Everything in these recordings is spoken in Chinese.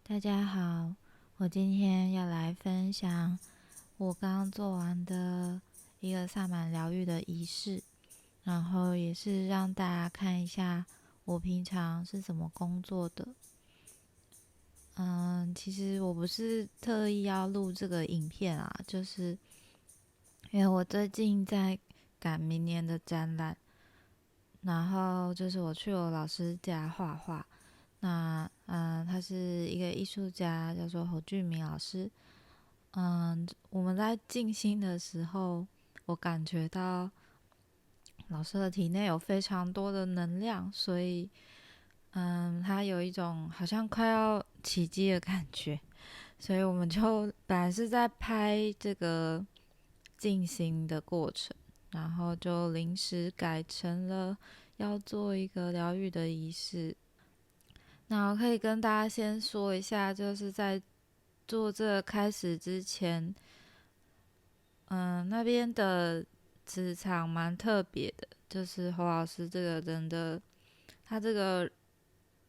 大家好，我今天要来分享我刚做完的一个萨满疗愈的仪式，然后也是让大家看一下我平常是怎么工作的。其实我不是特意要录这个影片啊，就是因为我最近在赶明年的展览，然后就是我去我老师家画画。他是一个艺术家，叫做侯俊明老师。我们在静心的时候，我感觉到老师的体内有非常多的能量，所以他有一种好像快要起机的感觉，所以我们就本来是在拍这个静心的过程，然后就临时改成了要做一个疗愈的仪式。那我可以跟大家先说一下，就是在做这个开始之前，那边的磁场蛮特别的，就是侯老师这个人的，他这个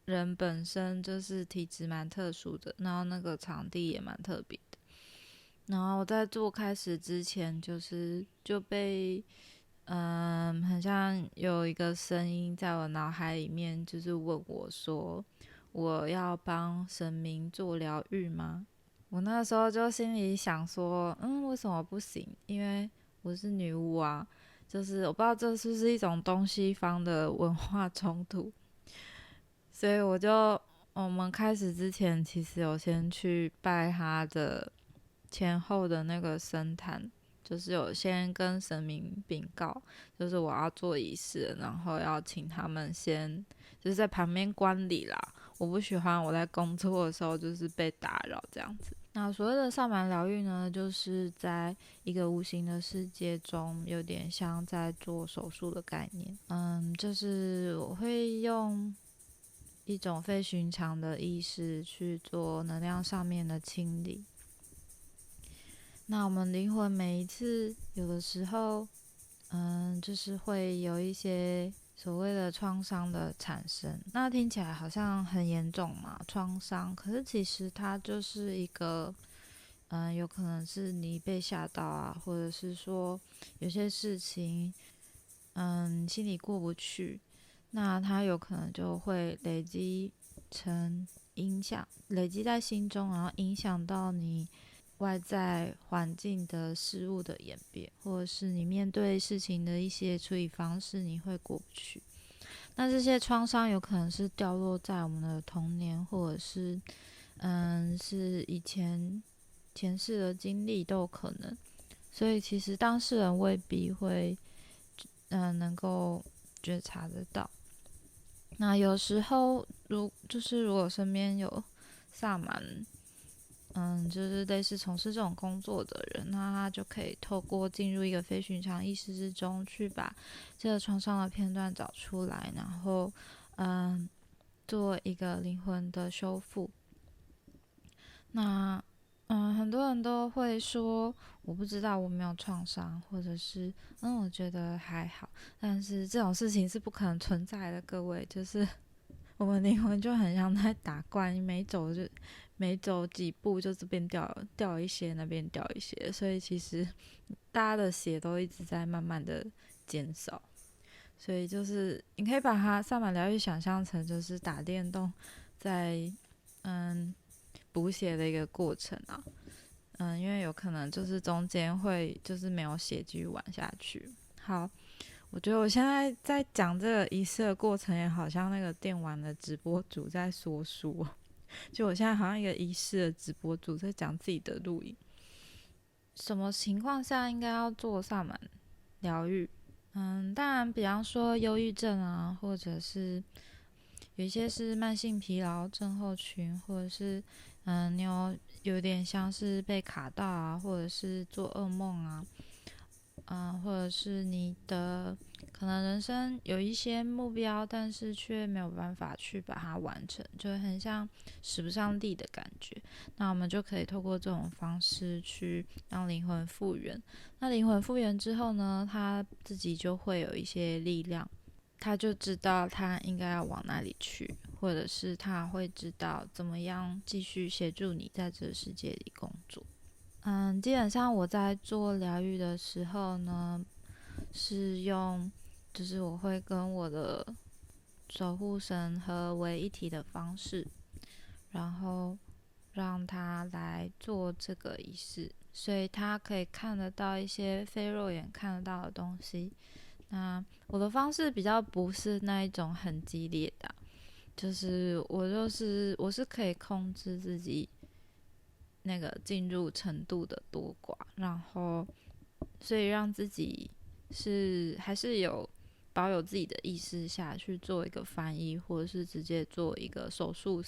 人本身就是体质蛮特殊的，然后那个场地也蛮特别的。然后我在做开始之前，就被很像有一个声音在我脑海里面，就是问我说，我要帮神明做疗愈吗？我那时候就心里想说，为什么不行？因为我是女巫啊，就是我不知道这是不是一种东西方的文化冲突，所以我们开始之前，其实有先去拜他的前后的那个神坛，就是有先跟神明禀告，就是我要做仪式，然后要请他们先就是在旁边观礼啦。我不喜欢我在工作的时候就是被打扰这样子。那所谓的萨满疗愈呢，就是在一个无形的世界中，有点像在做手术的概念。就是我会用一种非寻常的意识去做能量上面的清理。那我们灵魂每一次有的时候，就是会有一些所谓的创伤的产生。那听起来好像很严重嘛，创伤，可是其实它就是一个，有可能是你被吓到啊，或者是说有些事情，心里过不去，那它有可能就会累积成影响，累积在心中，然后影响到你外在环境的事物的演变，或者是你面对事情的一些处理方式，你会过不去。那这些创伤有可能是掉落在我们的童年，或者是是以前世的经历都有可能。所以其实当事人未必会能够觉察得到。那有时候如果身边有萨满，就是类似从事这种工作的人，那他就可以透过进入一个非寻常意识之中，去把这个创伤的片段找出来，然后做一个灵魂的修复。那很多人都会说，我不知道我没有创伤，或者是我觉得还好，但是这种事情是不可能存在的，各位，就是我们灵魂就很像在打怪，你每走几步就这边掉一些，那边掉一些，所以其实大家的血都一直在慢慢的减少，所以就是你可以把它萨满疗愈想象成就是打电动在补血的一个过程啊。因为有可能就是中间会就是没有血继续玩下去。好，我觉得我现在在讲这个仪式的过程，也好像那个电玩的直播主在说书，就我现在好像一个仪式的直播主在讲自己的录影。什么情况下应该要做萨满疗愈？当然，比方说忧郁症啊，或者是有一些是慢性疲劳症候群，或者是你有点像是被卡到啊，或者是做噩梦啊，或者是你的可能人生有一些目标，但是却没有办法去把它完成，就很像使不上力的感觉。那我们就可以透过这种方式去让灵魂复原。那灵魂复原之后呢，它自己就会有一些力量。他就知道他应该要往哪里去，或者是他会知道怎么样继续协助你在这个世界里工作。基本上我在做疗愈的时候呢，是用就是我会跟我的守护神合为一体的方式，然后让他来做这个仪式，所以他可以看得到一些非肉眼看得到的东西。那我的方式比较不是那一种很激烈的就是我是可以控制自己那个进入程度的多寡，然后所以让自己还是保有自己的意识下去做一个翻译，或者是直接做一个手术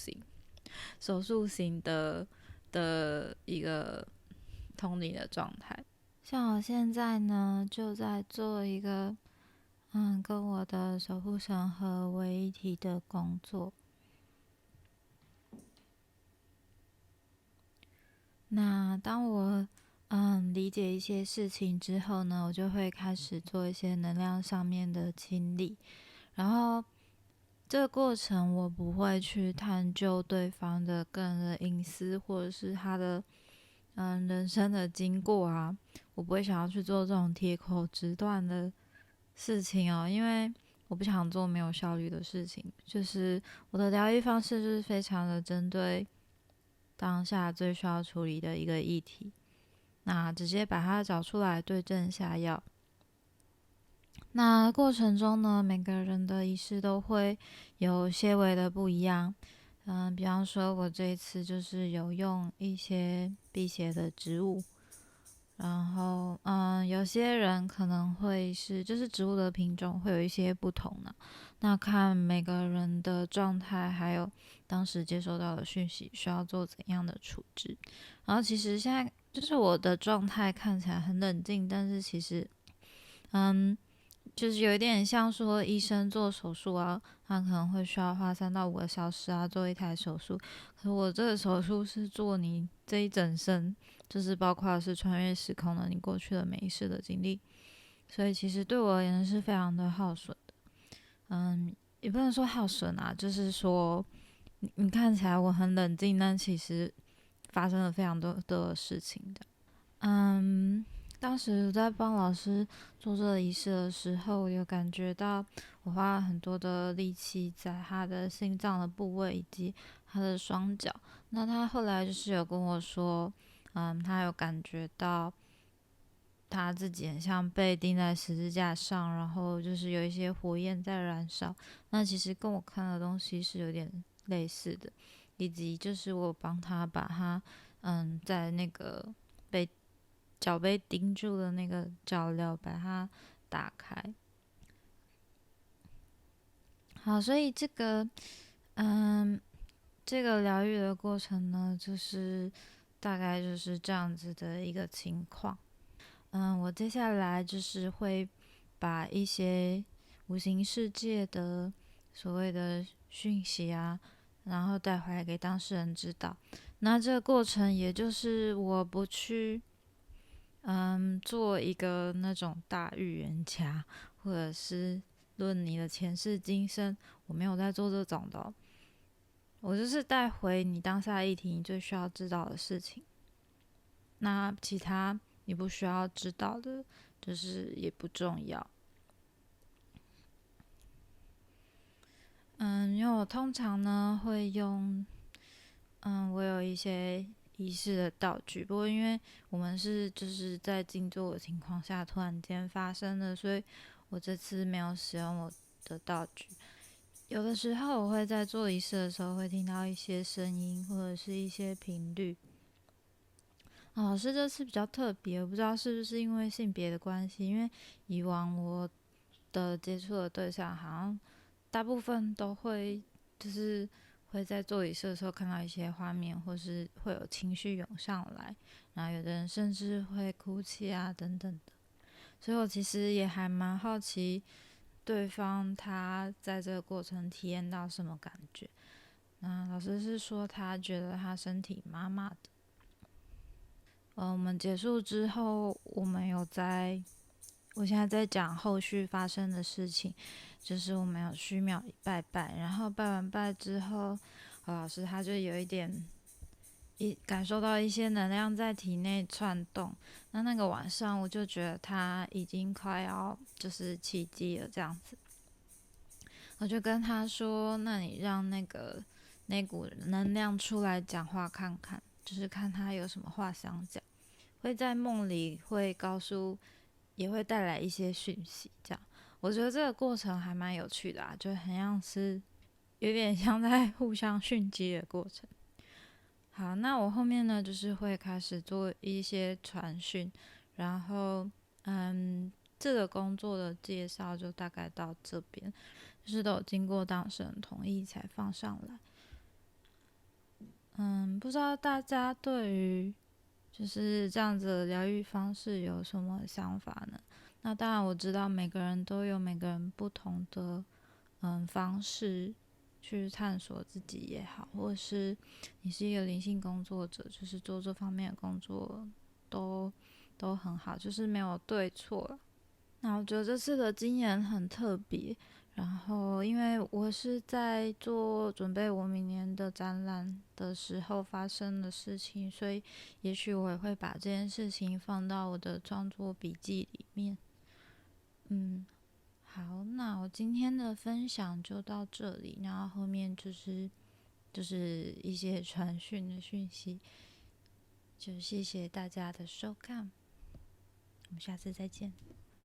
型的一个通灵的状态。像我现在呢，就在做一个跟我的守护神合为一体的工作。那当我理解一些事情之后呢，我就会开始做一些能量上面的清理，然后这个过程我不会去探究对方的个人的隐私，或者是他的人生的经过啊，我不会想要去做这种铁口直断的事情哦，因为我不想做没有效率的事情。就是我的疗愈方式就是非常的针对当下最需要处理的一个议题，那直接把它找出来对症下药。那过程中呢，每个人的仪式都会有些微的不一样。比方说我这一次就是有用一些辟邪的植物，然后有些人可能会是就是植物的品种会有一些不同呢，那看每个人的状态，还有当时接收到的讯息需要做怎样的处置。然后其实现在就是我的状态看起来很冷静，但是其实就是有一点像说医生做手术啊，他可能会需要花3到5个小时啊做一台手术，可是我这个手术是做你这一整生，就是包括是穿越时空的你过去的每一世的经历，所以其实对我而言是非常的耗损的。也不能说耗损啊，就是说你看起来我很冷静，但其实发生了非常多的事情的。当时在帮老师做这个仪式的时候，有感觉到我花了很多的力气在他的心脏的部位以及他的双脚。那他后来就是有跟我说，他有感觉到他自己很像被钉在十字架上，然后就是有一些火焰在燃烧。那其实跟我看的东西是有点类似的，以及就是我帮他把他在那个脚被钉住的那个脚镣把它打开。好，所以这个疗愈的过程呢，就是大概就是这样子的一个情况。我接下来就是会把一些无形世界的所谓的讯息啊，然后带回来给当事人知道。那这个过程也就是我不去做一个那种大预言家，或者是论你的前世今生，我没有在做这种的我就是带回你当下议题你最需要知道的事情，那其他你不需要知道的，就是也不重要。因为我通常呢会用，我有一些仪式的道具，不过因为我们是就是在静坐的情况下突然间发生的，所以我这次没有使用我的道具。有的时候我会在做仪式的时候会听到一些声音或者是一些频率。老师这次比较特别，我不知道是不是因为性别的关系，因为以往我的接触的对象好像大部分都会就是会在做仪式的时候看到一些画面，或是会有情绪涌上来，然后有的人甚至会哭泣啊等等的，所以我其实也还蛮好奇对方他在这个过程体验到什么感觉。那老师是说他觉得他身体麻麻的。我们结束之后，我们有在我现在在讲后续发生的事情，就是我们有去庙里拜拜，然后拜完拜之后，何老师他就有一点感受到一些能量在体内窜动。那个晚上我就觉得他已经快要就是起乩了这样子，我就跟他说：“那你让那股能量出来讲话看看，就是看他有什么话想讲，会在梦里会告诉。”也会带来一些讯息，这样我觉得这个过程还蛮有趣的啊，就很像是有点像在互相讯息的过程。好，那我后面呢，就是会开始做一些传讯，然后这个工作的介绍就大概到这边，就是都有经过当事人同意才放上来。不知道大家对于就是这样子的疗愈方式有什么想法呢？那当然我知道每个人都有每个人不同的方式去探索自己也好，或是你是一个灵性工作者，就是做这方面的工作都很好，就是没有对错了。那我觉得这次的经验很特别，然后因为我是在准备我明年的展览的时候发生的事情，所以也许我也会把这件事情放到我的创作笔记里面。好，那我今天的分享就到这里，然后后面就是一些传讯的讯息，就谢谢大家的收看，我们下次再见。